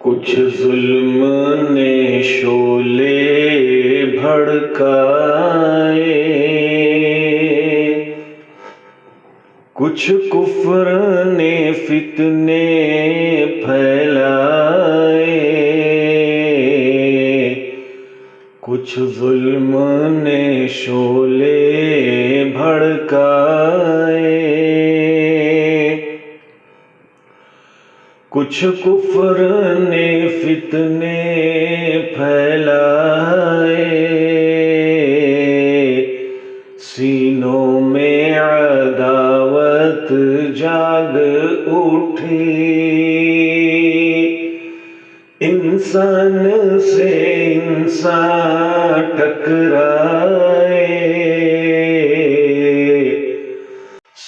کچھ ظلم نے شعلے بھڑکائے، کچھ کفر نے فتنے پھیلائے، کچھ ظلم نے شعلے بھڑکائے، کچھ کفر نے فتنے پھیلائے، سینوں میں عداوت جاگ اٹھی، انسان سے انسان ٹکرائے،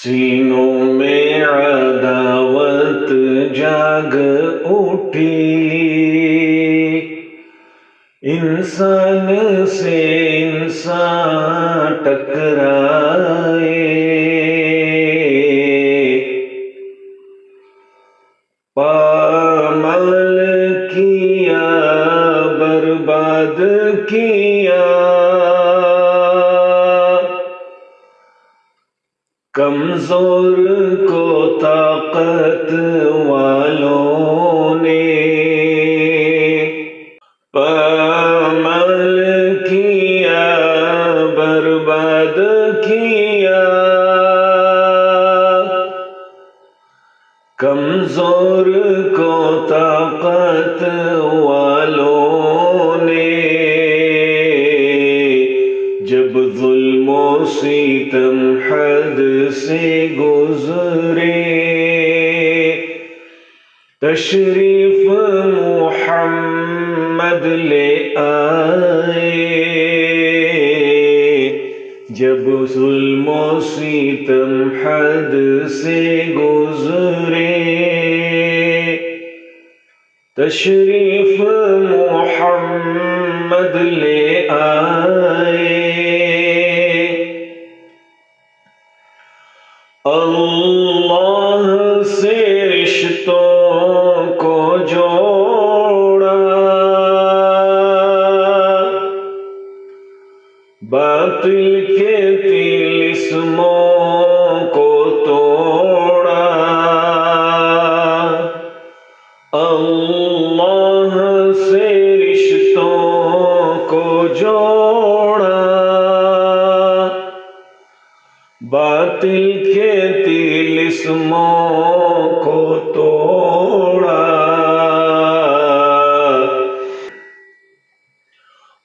سینوں میں عداوت جاگ اٹھی، انسان سے انسان ٹکرائے، پامال کیا برباد کیا، کمزور کو طاقت والوں نے، پامال کیا برباد کیا، کمزور کو طاقت والوں نے، جب ظلم و ستم حد سے گزرے، تشریف محمد لے آئے، جب ظلم و ستم حد سے گزرے، تشریف محمد لے آئے، اللہ سے رشتوں کو جوڑا، باطل کے طلسموں کو توڑا، اللہ سے رشتوں کو جوڑا، باطل کے طلسموں کو توڑا،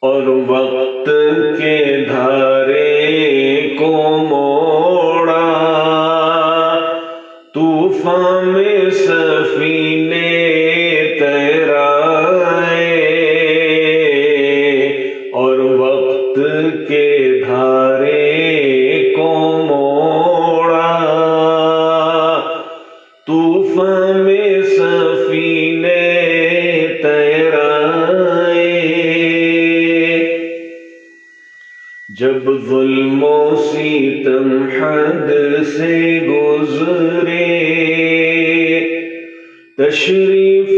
اور وقت کے دھارے کو موڑا، طوفان میں سفینے تیرائے، اور وقت کے دھارے کو موڑا، طوفان میں سفینے تیرائے، جب ظلم و ستم حد سے گزرے، تشریف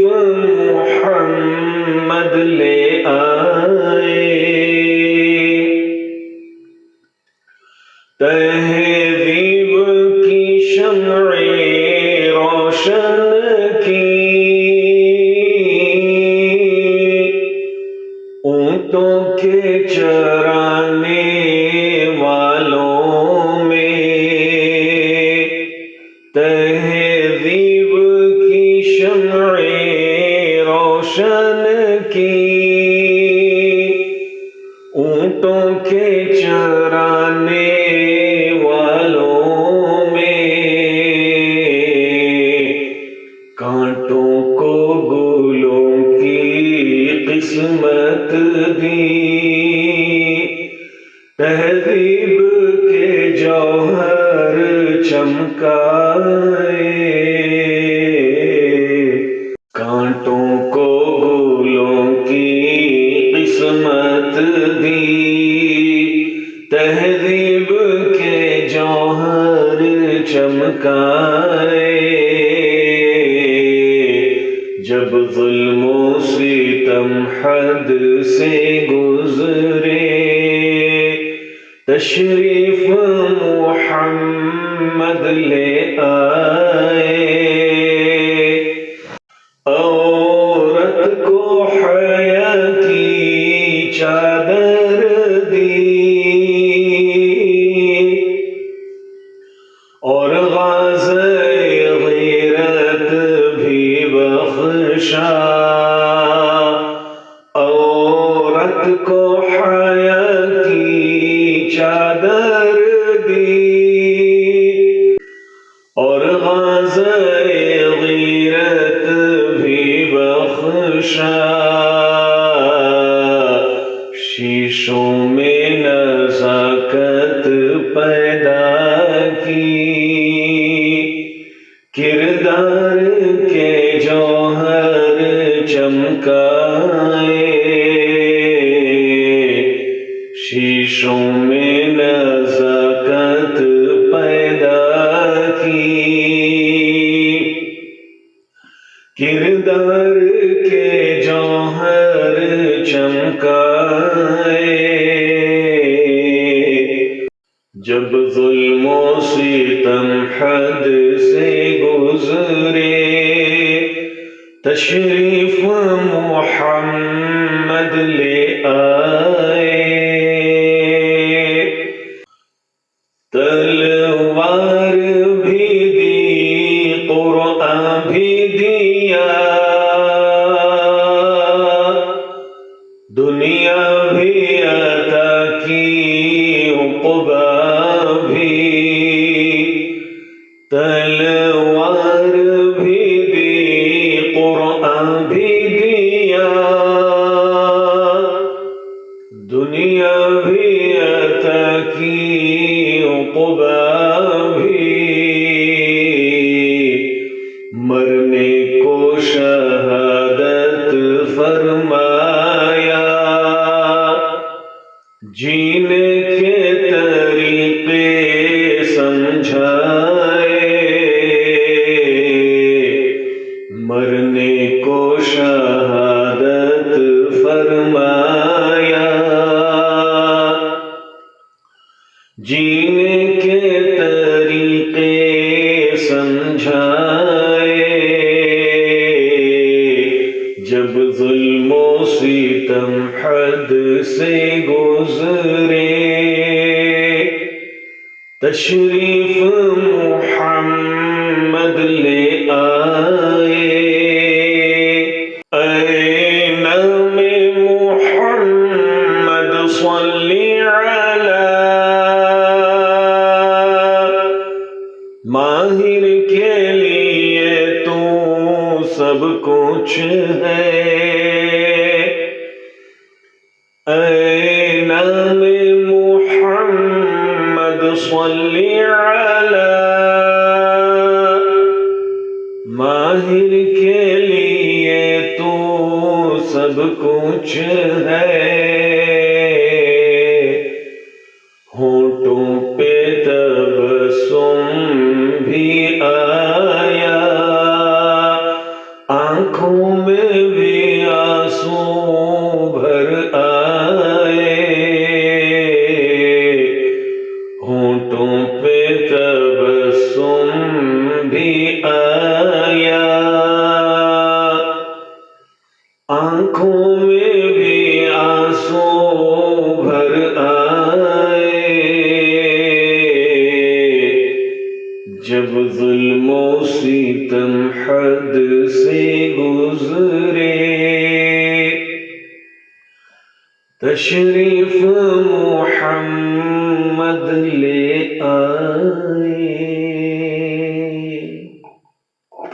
محمد لے آئے، تہذیب کی شمعیں روشن کی، اونٹوں کے چرانے والوں میں، تہذیب کی شمعیں روشن کی، اونٹوں کے چرانے والوں میں، کانٹوں کو گلوں کی قسمت دی، تہذیب کے جوہر چمکائے، کانٹوں کو گلوں کی قسمت دی، تہذیب کے جوہر چمکائے، جب ظلم و ستم حد سے گزرے تشریف محمد لے آئے عورت کو حیا کی چادر دی اور غازۂ غیرت بھی بخشا عورت کو حیا کی چادر دی اور غازۂ غیرت بھی بخشا شیشوں میں نزاکت پیدا کی کردار کے جوہر چمکائے شیشوں میں نزاکت پیدا کی کردار کے جوہر چمکائے جب ظلم و ستم حد سے گزرے تشریف محمد لے آئے تلوار بھی دی قرآن بھی دیا دنیا بھی عطا کی عقبہ بھی تلوار بھی دی قرآن بھی دیا دنیا بھی عطا کی عقبہ بھی مرنے کو شہادت فرمایا جینے کے طریقے سمجھائے مرنے کو شہادت فرمایا جینے کے طریقے سمجھائے جب ظلم و ستم حد سے گزرے تشریف محمد لے آئے اے نام محمد صلی علی ماہر کے لیے تو سب کچھ ہے اے نام محمد صلی علی ماہر کے لیے تو سب کچھ ہے ہونٹوں پہ تبسم بھی آیا آنکھوں میں بھی آنسو بھر آئے ہونٹوں پہ تبسم بھی آیا آنکھوں میں بھی آنسو بھر آئے جب ظلم و ستم حد سے گزرے تشریف محمد